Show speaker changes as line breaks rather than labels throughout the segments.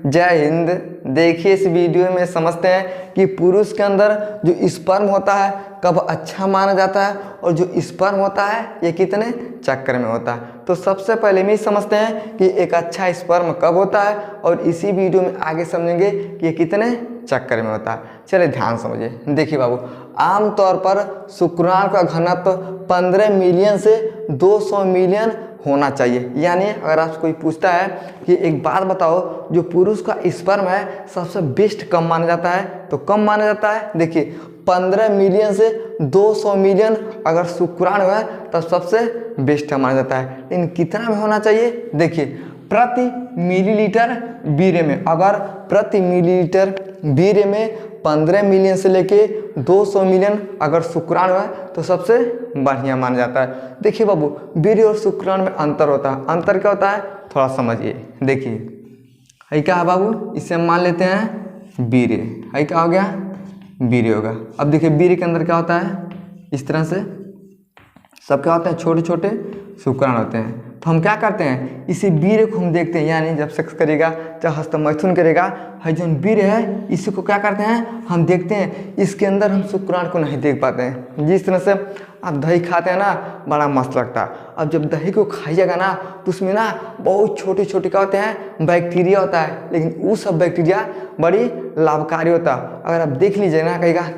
जय हिंद। देखिए इस वीडियो में समझते हैं कि पुरुष के अंदर जो स्पर्म होता है कब अच्छा माना जाता है और जो स्पर्म होता है ये कितने चक्कर में होता है। तो सबसे पहले में समझते हैं कि एक अच्छा स्पर्म कब होता है और इसी वीडियो में आगे समझेंगे कि ये कितने चक्कर में होता है। चलिए ध्यान समझिए। देखिए बाबू, आमतौर पर शुक्राणु का घनत्व 15 मिलियन से 200 मिलियन होना चाहिए। यानी अगर आपसे कोई पूछता है कि एक बात बताओ, जो पुरुष का स्पर्म है सबसे बेस्ट कब माना जाता है, तो कब माना जाता है। देखिए 15 मिलियन से 200 मिलियन अगर शुक्राणु है तब सबसे बेस्ट माना जाता है। लेकिन कितना में होना चाहिए, देखिए प्रति मिलीलीटर वीर्य में, अगर प्रति मिलीलीटर वीर्य में 15 मिलियन से लेके 200 मिलियन अगर शुक्राणु है तो सबसे बढ़िया माना जाता है। देखिए बाबू, वीर्य और शुक्राणु में अंतर होता है। अंतर क्या होता है थोड़ा समझिए। देखिए है क्या है बाबू, इसे हम मान लेते हैं वीर्य। है क्या हो गया, वीर्य होगा। अब देखिए वीर्य के अंदर क्या होता है, इस तरह से सब क्या होते हैं, छोटे छोटे शुक्राणु होते हैं। तो हम क्या करते हैं, इसी वीर्य को हम देखते हैं। यानी जब सेक्स करेगा चाहे हस्तमैथुन करेगा, है जो वीर्य है इसी को क्या करते हैं हम देखते हैं। इसके अंदर हम शुक्राणु को नहीं देख पाते हैं। जिस तरह से आप दही खाते हैं ना, बड़ा मस्त लगता है। अब जब दही को खाइएगा ना तो उसमें ना बहुत छोटे छोटे क्या होते हैं, बैक्टीरिया होता है। लेकिन वो सब बैक्टीरिया बड़ी लाभकारी होता है। अगर आप देख लीजिए ना, कहेगा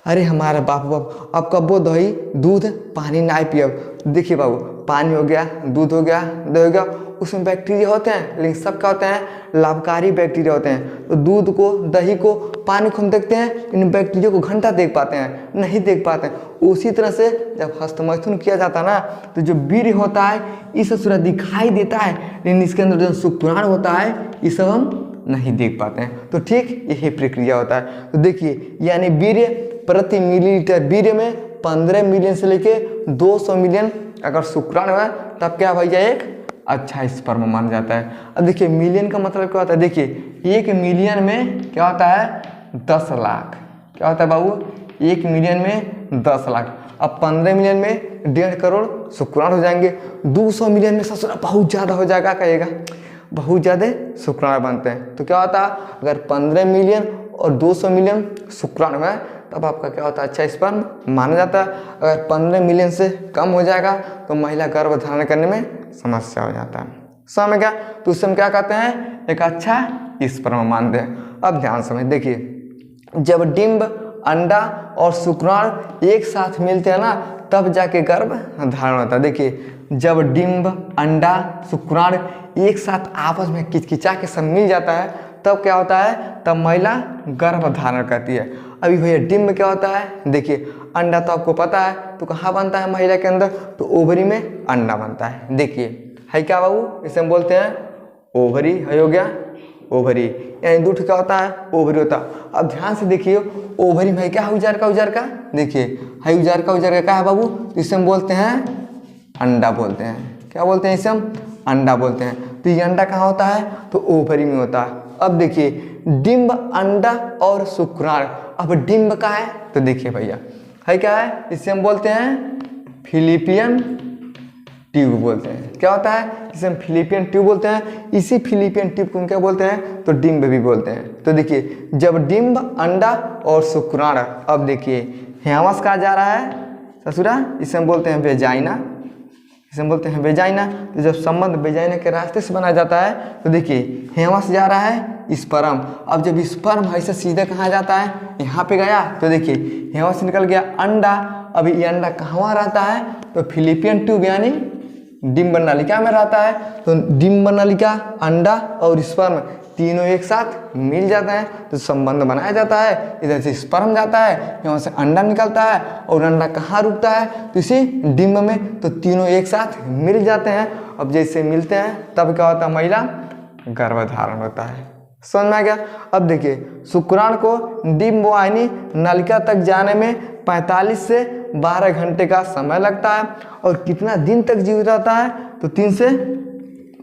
अरे हमारा बाप अब कब्बो दही दूध पानी ना पियब। देखिए बाबू, पानी हो गया, दूध हो गया, दही हो गया, उसमें बैक्टीरिया होते हैं। लेकिन सब क्या होते हैं, लाभकारी बैक्टीरिया होते हैं। तो दूध को, दही को, पानी को हम देखते हैं, इन बैक्टीरिया को घंटा देख पाते हैं, नहीं देख पाते हैं। उसी तरह से जब हस्तमैथुन किया जाता है ना, तो जो वीर्य होता है इस सूरत दिखाई देता है, लेकिन इसके अंदर जो शुक्राणु होता है ये सब हम नहीं देख पाते हैं। तो ठीक यही प्रक्रिया होता है। तो देखिए यानी वीर्य प्रति मिलीलीटर वीर्य में 15 मिलियन से लेके 200 मिलियन अगर शुक्राणु है तब क्या भैया एक अच्छा स्पर्म माना जाता है। अब देखिए मिलियन का मतलब क्या होता है, देखिए 1 मिलियन में क्या होता है 10 लाख। क्या होता है बाबू, 1 मिलियन में 10 लाख। अब 15 मिलियन में 1.5 करोड़ शुक्राणु हो जाएंगे। 200 मिलियन में ससुरा बहुत ज़्यादा हो जाएगा, कहेगा बहुत ज़्यादा शुक्राणु बनते हैं। तो क्या होता है, अगर 15 मिलियन और 200 मिलियन शुक्राणु है तब आपका क्या होता है, अच्छा स्पर्म माना जाता है। अगर 15 मिलियन से कम हो जाएगा तो महिला गर्भ धारण करने में समस्या हो जाता है। समझ में क्या, तो उससे हम क्या कहते हैं, एक अच्छा स्पर्म मानते हैं। अब ध्यान समझ, देखिए जब डिंब, अंडा और शुक्राणु एक साथ मिलते हैं ना तब जाके गर्भ धारण होता है। देखिए जब डिंब, अंडा, शुक्राणु एक साथ आपस में किचकिचा के सब मिल जाता है तब क्या होता है, तब महिला गर्भ धारण करती है। अभी भैया डिंब क्या होता है, देखिए अंडा तो आपको पता है, तो कहाँ बनता है महिला के अंदर, तो ओवरी में अंडा बनता है। देखिए है क्या बाबू, इसे हम बोलते हैं ओवरी। है हो गया ओवरी, यानी दूध क्या होता है, ओवरी होता है। अब ध्यान से देखिए ओवरी में क्या है, उजार का, देखिए है उजार का क्या है बाबू, तो इसे हम बोलते हैं अंडा बोलते हैं। क्या बोलते हैं, इसे हम अंडा बोलते हैं। तो ये अंडा कहाँ होता है, तो ओवरी में होता है। अब देखिए डिंब, अंडा और शुक्राणु। अब डिंब का है तो देखिए भैया है क्या है, इसे हम बोलते हैं फिलिपियन ट्यूब बोलते हैं। क्या होता है, इसे हम फिलिपियन ट्यूब बोलते हैं। इसी फिलिपियन ट्यूब को हम क्या बोलते हैं, तो डिंब भी बोलते हैं। तो देखिए जब डिंब, अंडा और शुक्राणु, अब देखिए हेमस कहा जा रहा है ससुरा, इसे हम बोलते हैं वेजाइना। इसे हम बोलते हैं वेजाइना। तो जब संबंध वेजाइना के रास्ते से बनाया जाता है तो देखिए हेमस जा रहा है स्पर्म। अब जब स्पर्म ऐसे सीधे कहाँ जाता है, यहाँ पे गया, तो देखिए हेमस से निकल गया अंडा। अभी ये अंडा कहाँ रहता है, तो फिलिपियन ट्यूब यानी डिंब नलिका में रहता है। तो डिंब नलिका, अंडा और स्पर्म तीनों एक साथ मिल जाते हैं तो संबंध बनाया जाता है। इधर से स्पर्म जाता है, यहाँ से अंडा निकलता है और अंडा कहाँ रुकता है, तो इसी डिंब में। तो तीनों एक साथ मिल जाते हैं। अब जैसे मिलते हैं तब क्या होता है, महिला गर्भधारण होता है। समझ में आ गया। अब देखिए शुक्राणु को डिंब वाहिनी नलिका तक जाने में 45 से 12 घंटे का समय लगता है। और कितना दिन तक जीवित रहता है, तो 3 से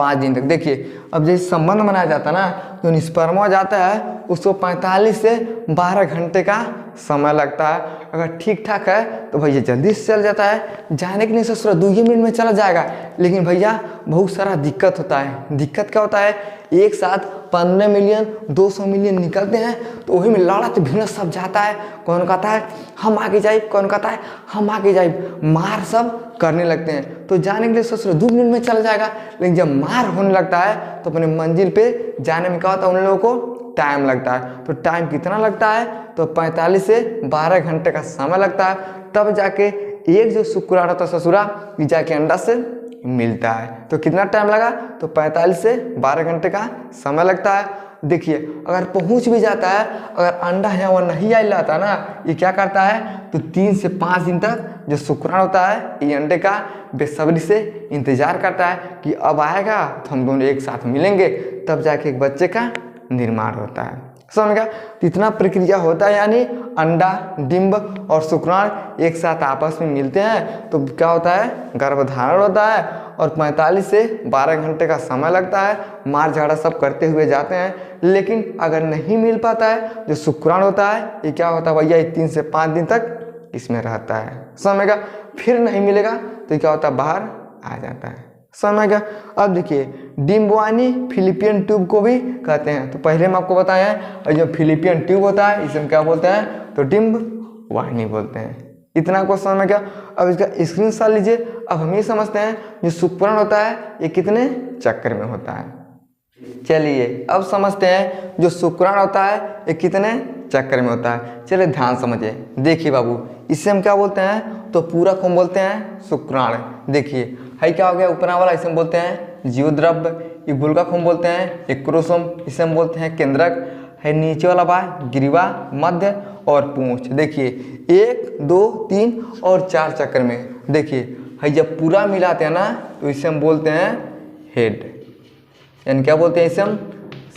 5 दिन तक। देखिए अब जैसे संबंध बनाया जाता है ना, जो स्पर्मा जाता है उसको 45 से 12 घंटे का समय लगता है। अगर ठीक ठाक है तो भैया जल्दी से चल जाता है, जाने के लिए ससुरा 2 ही मिनट में चला जाएगा। लेकिन भैया बहुत सारा दिक्कत होता है। दिक्कत क्या होता है, एक साथ 15 मिलियन 200 मिलियन निकलते हैं, तो वही में लड़त भिड़त सब जाता है। कौन कहता है हम आगे जाए, कौन कहता है हम आगे जाए, मार सब करने लगते हैं। तो जाने के लिए ससुर 2 मिनट में चला जाएगा, लेकिन जब मार होने लगता है तो अपने मंजिल पे जाने में क्या होता है, उन लोगों को टाइम लगता है। तो टाइम कितना लगता है, तो 45 से 12 घंटे का समय लगता है। तब जाके एक जो शुक्राणु होता है ससुरा, ये जाके अंडा से मिलता है। तो कितना टाइम लगा, तो 45 से 12 घंटे का समय लगता है। देखिए अगर पहुंच भी जाता है, अगर अंडा है वो नहीं आ जाता ना, ये क्या करता है, तो 3 से 5 दिन तक जो शुक्राणु होता है ये अंडे का बेसब्री से इंतजार करता है कि अब आएगा तो हम दोनों एक साथ मिलेंगे, तब जाके एक बच्चे का निर्माण होता है। समझ गया, तो इतना प्रक्रिया होता है, यानी अंडा, डिंब और शुक्राणु एक साथ आपस में मिलते हैं तो क्या होता है, गर्भधारण होता है। और 45 से 12 घंटे का समय लगता है, मार झाड़ा सब करते हुए जाते हैं। लेकिन अगर नहीं मिल पाता है, जो शुक्राणु होता है ये क्या होता है भैया, ये 3 से 5 दिन तक इसमें रहता है। समझेगा, फिर नहीं मिलेगा तो क्या होता है, बाहर आ जाता है। समझेगा। अब देखिए डिम्बवानी फिलिपियन ट्यूब को भी कहते हैं। तो पहले हम आपको बताया है, और जो फिलिपियन ट्यूब होता है इसे हम क्या बोलते हैं, तो डिम्बवानी बोलते हैं। इतना को समझ में क्या। अब इसका स्क्रीनशॉट लीजिए। अब हम ये समझते हैं जो शुक्राणु होता है ये कितने चक्र में होता है। चलिए अब समझते हैं जो शुक्राणु होता है ये कितने चक्र में होता है। चलिए ध्यान समझिए। देखिए बाबू, इसे हम क्या बोलते हैं, तो पूरा को हम बोलते हैं शुक्राणु। देखिए है क्या हो गया, ऊपरा वाला इसे हम बोलते हैं जीवद्रव्य, ये गुल्का को हम बोलते हैं एक क्रोसोम, इसे हम बोलते हैं केंद्रक। है नीचे वाला बात ग्रीवा, मध्य और पूंछ। देखिए 1 2 3 और 4 चक्र में। देखिए है जब पूरा मिलाते हैं ना तो इसे हम बोलते हैं हेड, यानी क्या बोलते हैं, इसे हम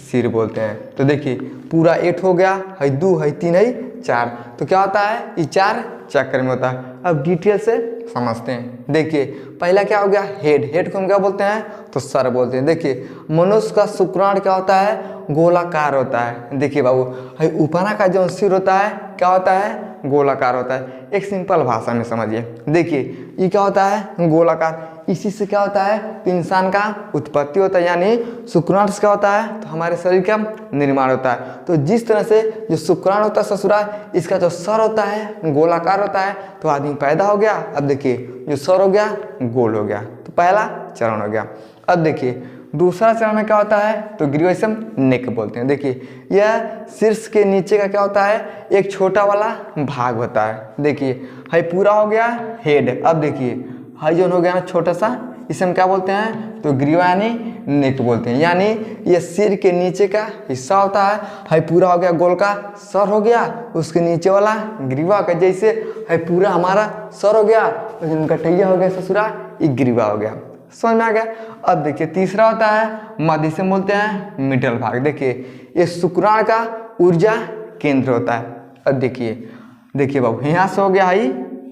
सिर बोलते हैं। तो देखिए पूरा 8 हो गया, है 2 है 3 है 4, तो क्या होता है, ये 4 चक्र में होता है। अब डिटेल से समझते हैं। देखिए पहला क्या हो गया, हेड। हेड को हम क्या बोलते हैं, तो सर बोलते हैं। देखिए मनुष्य का शुक्राणु क्या होता है, गोलाकार होता है। देखिए बाबू, है ऊपरा का जो सिर होता है क्या होता है, गोलाकार होता है। एक सिंपल भाषा में समझिए। देखिए ये क्या होता है, गोलाकार। इसी से क्या होता है, तो इंसान का उत्पत्ति होता है, यानी शुक्राणु से क्या होता है, तो हमारे शरीर का निर्माण होता है। तो जिस तरह से जो शुक्राणु होता है ससुरा, इसका जो सर होता है गोलाकार होता है, तो आदमी पैदा हो गया। अब देखिए जो सर हो गया गोल हो गया, तो पहला चरण हो गया। अब देखिए दूसरा चरण में क्या होता है, तो ग्रीवसम नेक बोलते हैं। देखिए यह शीर्ष के नीचे का क्या होता है, एक छोटा वाला भाग होता है। देखिए है पूरा हो गया हेड। अब देखिए है जो हो गया ना छोटा सा, इसे हम क्या बोलते हैं, तो ग्रीवा यानी नेक बोलते हैं। यानी ये सिर के नीचे का हिस्सा होता है पूरा हो गया गोल का सर हो गया, उसके नीचे वाला ग्रीवा का जैसे है पूरा हमारा सर हो गया, गठैया हो गया ससुरा, ये ग्रीवा हो गया। समझ में आ गया। अब देखिए तीसरा होता है मध्य, से बोलते हैं मिडल भाग। देखिए ये शुक्राणु का ऊर्जा केंद्र होता है। अब देखिए बाबू यहाँ से हो गया है,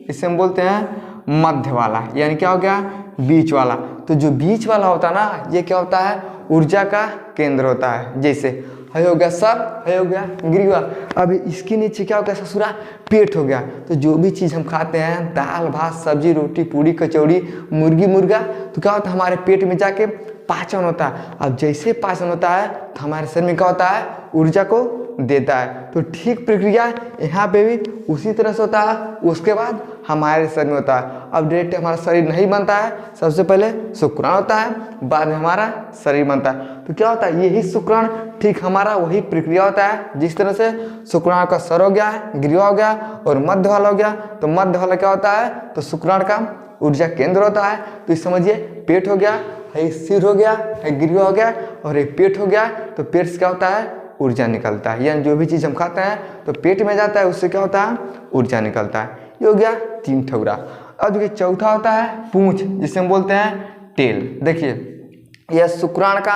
इसे हम बोलते हैं मध्य वाला, यानी क्या हो गया, बीच वाला। तो जो बीच वाला होता है ना, ये क्या होता है, ऊर्जा का केंद्र होता है। जैसे है हो गया सर, है हो गया ग्रीवा। अब इसके नीचे क्या हो गया ससुरा, पेट हो गया। तो जो भी चीज़ हम खाते हैं, दाल भात सब्जी रोटी पूड़ी कचौड़ी मुर्गी मुर्गा, तो क्या होता है हमारे पेट में जाके पाचन होता है। अब जैसे पाचन होता है तो हमारे शरीर में क्या होता है, ऊर्जा को देता है। तो ठीक प्रक्रिया यहाँ पे भी उसी तरह से होता है। उसके बाद हमारे शरीर में होता है। अब डायरेक्ट हमारा शरीर नहीं बनता है, सबसे पहले शुक्राणु होता है, बाद में हमारा शरीर बनता है। तो क्या होता है, यही शुक्राणु ठीक हमारा वही प्रक्रिया होता है। जिस तरह से शुक्राणु का सर हो गया, ग्रीवा हो गया और मध्य वाला हो गया, तो मध्य वाला क्या होता है, तो शुक्राणु का ऊर्जा केंद्र होता है। तो इस समझिए पेट हो गया, है सिर हो गया, है ग्रीवा हो गया और एक पेट हो गया। तो पेट से क्या होता है, ऊर्जा निकलता है। यानी जो भी चीज़ हम खाते हैं तो पेट में जाता है, उससे क्या होता है, ऊर्जा निकलता है। ये हो गया 3 ठौरा। अब देखिए चौथा होता है पूंछ, जिसे हम बोलते हैं टेल। देखिए यह शुक्राणु का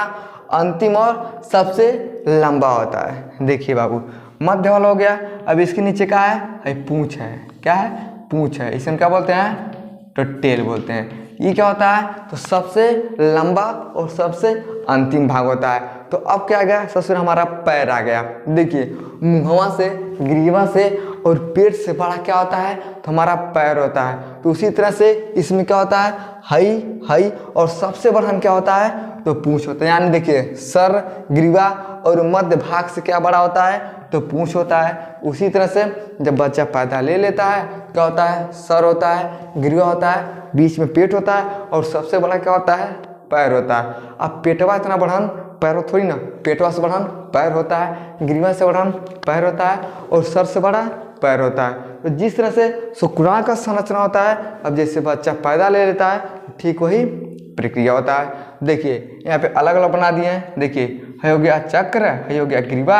अंतिम और सबसे लंबा होता है। देखिए बाबू मध्य वाला हो गया। अब इसके नीचे क्या है, पूंछ है। क्या है, पूंछ है। इसे हम क्या बोलते हैं, तो टेल बोलते हैं। ये क्या होता है, तो सबसे लंबा और सबसे अंतिम भाग होता है। तो अब क्या आ गया, सबसे हमारा पैर आ गया। देखिए मुहवा से, ग्रीवा से और पेट से बड़ा क्या होता है, तो हमारा पैर होता है। तो उसी तरह से इसमें क्या होता है, हई हई और सबसे बड़ा क्या होता है, तो पूंछ होता है। यानी देखिए सर, ग्रीवा और मध्य भाग से क्या बड़ा होता है, तो पूंछ होता है। उसी तरह से जब बच्चा पैदा ले लेता है क्या होता है, सर होता है, ग्रीवा होता है, बीच में पेट होता है और सबसे बड़ा क्या होता है, पैर होता है। अब पेटवा इतना बढ़न पैर थोड़ी ना, पेटवा से बढ़न पैर होता है, ग्रीवा से बढ़न पैर होता है और सर से बड़ा पैर होता है। तो जिस तरह से शुक्राणु का संरचना होता है, अब जैसे बच्चा पैदा ले लेता है ठीक वही प्रक्रिया होता है। देखिए यहाँ पे अलग अलग बना दिए हैं। देखिए है हो गया चक्र, है हो गया ग्रीवा,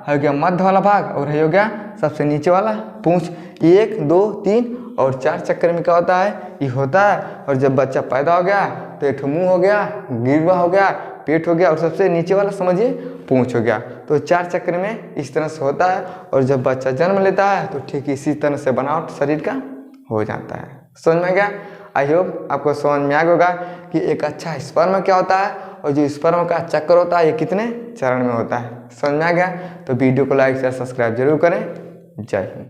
है हो गया मध्य वाला भाग और है हो गया सबसे नीचे वाला पूंछ। 1 2 3 और 4 चक्कर में क्या होता है, ये होता है। और जब बच्चा पैदा हो गया तो एक मुंह हो गया, ग्रीवा हो गया, पेट हो गया और सबसे नीचे वाला समझिए पूंछ हो गया। तो 4 चक्र में इस तरह से होता है। और जब बच्चा जन्म लेता है तो ठीक इसी तरह से बनावट शरीर का हो जाता है। समझ में गया? आई होप आपको समझ में आ गया होगा कि एक अच्छा स्पर्म क्या होता है और जो स्पर्म का चक्कर होता है ये कितने चरण में होता है। समझ में आ गया? तो वीडियो को लाइक शेयर सब्सक्राइब जरूर करें। जय हिंद।